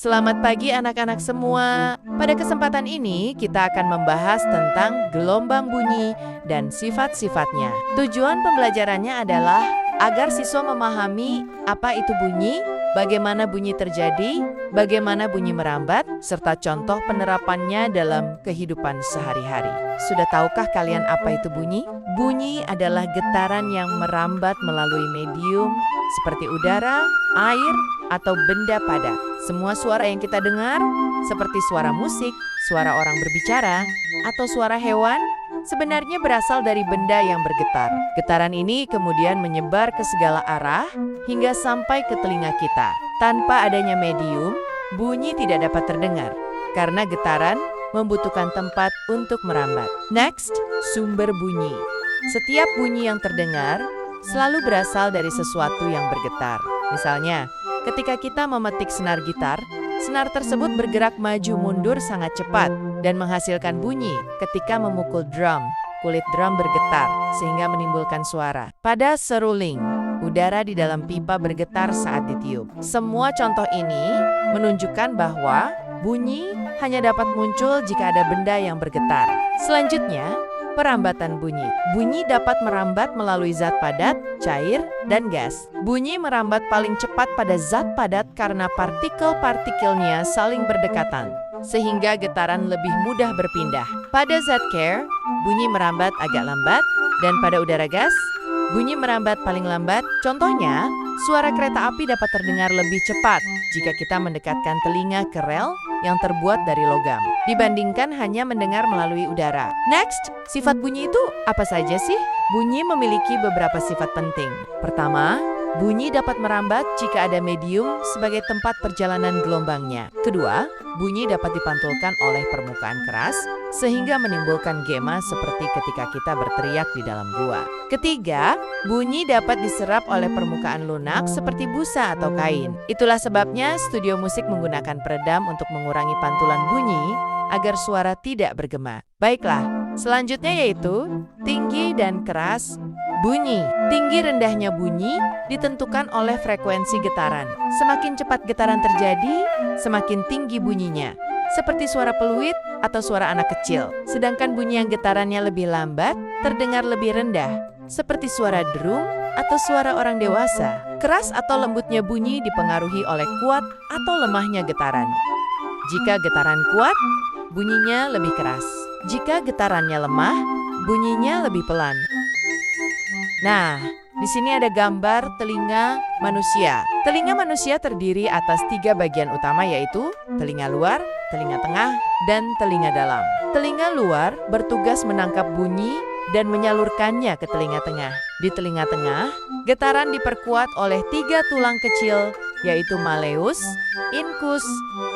Selamat pagi anak-anak semua. Pada kesempatan ini kita akan membahas tentang gelombang bunyi dan sifat-sifatnya. Tujuan pembelajarannya adalah agar siswa memahami apa itu bunyi, bagaimana bunyi terjadi, bagaimana bunyi merambat, serta contoh penerapannya dalam kehidupan sehari-hari. Sudah tahukah kalian apa itu bunyi? Bunyi adalah getaran yang merambat melalui medium seperti udara, air, atau benda padat. Semua suara yang kita dengar, seperti suara musik, suara orang berbicara, atau suara hewan, sebenarnya berasal dari benda yang bergetar. Getaran ini kemudian menyebar ke segala arah hingga sampai ke telinga kita. Tanpa adanya medium, bunyi tidak dapat terdengar, karena getaran membutuhkan tempat untuk merambat. Next, sumber bunyi. Setiap bunyi yang terdengar selalu berasal dari sesuatu yang bergetar. Misalnya, ketika kita memetik senar gitar, senar tersebut bergerak maju mundur sangat cepat dan menghasilkan bunyi ketika memukul drum. Kulit drum bergetar sehingga menimbulkan suara. Pada seruling, udara di dalam pipa bergetar saat ditiup. Semua contoh ini menunjukkan bahwa bunyi hanya dapat muncul jika ada benda yang bergetar. Selanjutnya, perambatan bunyi. Bunyi dapat merambat melalui zat padat, cair, dan gas. Bunyi merambat paling cepat pada zat padat karena partikel-partikelnya saling berdekatan, sehingga getaran lebih mudah berpindah. Pada zat cair, bunyi merambat agak lambat, dan pada udara gas, bunyi merambat paling lambat. Contohnya, suara kereta api dapat terdengar lebih cepat jika kita mendekatkan telinga ke rel yang terbuat dari logam, dibandingkan hanya mendengar melalui udara. Next, sifat bunyi itu apa saja sih? Bunyi memiliki beberapa sifat penting. Pertama, bunyi dapat merambat jika ada medium sebagai tempat perjalanan gelombangnya. Kedua, bunyi dapat dipantulkan oleh permukaan keras sehingga menimbulkan gema seperti ketika kita berteriak di dalam gua. Ketiga, bunyi dapat diserap oleh permukaan lunak seperti busa atau kain. Itulah sebabnya studio musik menggunakan peredam untuk mengurangi pantulan bunyi agar suara tidak bergema. Baiklah, selanjutnya yaitu tinggi dan keras bunyi. Tinggi rendahnya bunyi ditentukan oleh frekuensi getaran. Semakin cepat getaran terjadi, semakin tinggi bunyinya, seperti suara peluit atau suara anak kecil. Sedangkan bunyi yang getarannya lebih lambat terdengar lebih rendah, seperti suara derung atau suara orang dewasa. Keras atau lembutnya bunyi dipengaruhi oleh kuat atau lemahnya getaran. Jika getaran kuat, bunyinya lebih keras. Jika getarannya lemah, bunyinya lebih pelan. Nah, di sini ada gambar telinga manusia. Telinga manusia terdiri atas 3 bagian utama, yaitu telinga luar, telinga tengah, dan telinga dalam. Telinga luar bertugas menangkap bunyi dan menyalurkannya ke telinga tengah. Di telinga tengah, getaran diperkuat oleh 3 tulang kecil, yaitu malleus, incus,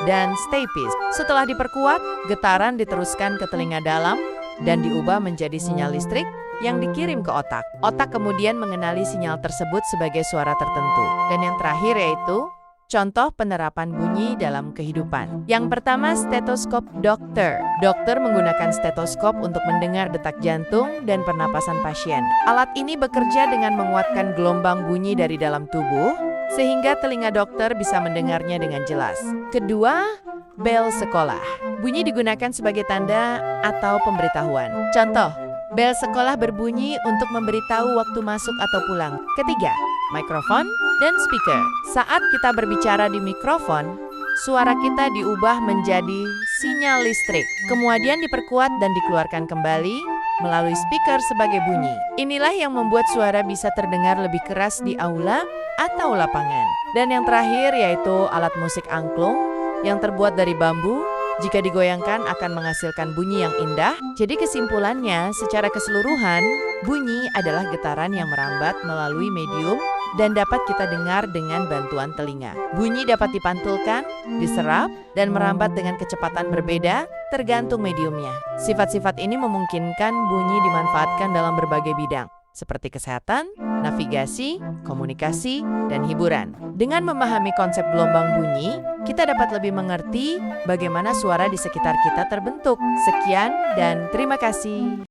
dan stapes. Setelah diperkuat, getaran diteruskan ke telinga dalam dan diubah menjadi sinyal listrik yang dikirim ke otak. Otak kemudian mengenali sinyal tersebut sebagai suara tertentu. Dan yang terakhir yaitu contoh penerapan bunyi dalam kehidupan. Yang pertama, stetoskop dokter. Dokter menggunakan stetoskop untuk mendengar detak jantung dan pernapasan pasien. Alat ini bekerja dengan menguatkan gelombang bunyi dari dalam tubuh, sehingga telinga dokter bisa mendengarnya dengan jelas. Kedua, bel sekolah. Bunyi digunakan sebagai tanda atau pemberitahuan. Contoh, bel sekolah berbunyi untuk memberitahu waktu masuk atau pulang. Ketiga, mikrofon dan speaker. Saat kita berbicara di mikrofon, suara kita diubah menjadi sinyal listrik, kemudian diperkuat dan dikeluarkan kembali melalui speaker sebagai bunyi. Inilah yang membuat suara bisa terdengar lebih keras di aula atau lapangan. Dan yang terakhir yaitu alat musik angklung yang terbuat dari bambu. Jika digoyangkan akan menghasilkan bunyi yang indah. Jadi kesimpulannya, secara keseluruhan, bunyi adalah getaran yang merambat melalui medium dan dapat kita dengar dengan bantuan telinga. Bunyi dapat dipantulkan, diserap, dan merambat dengan kecepatan berbeda tergantung mediumnya. Sifat-sifat ini memungkinkan bunyi dimanfaatkan dalam berbagai bidang, seperti kesehatan, navigasi, komunikasi, dan hiburan. Dengan memahami konsep gelombang bunyi, kita dapat lebih mengerti bagaimana suara di sekitar kita terbentuk. Sekian dan terima kasih.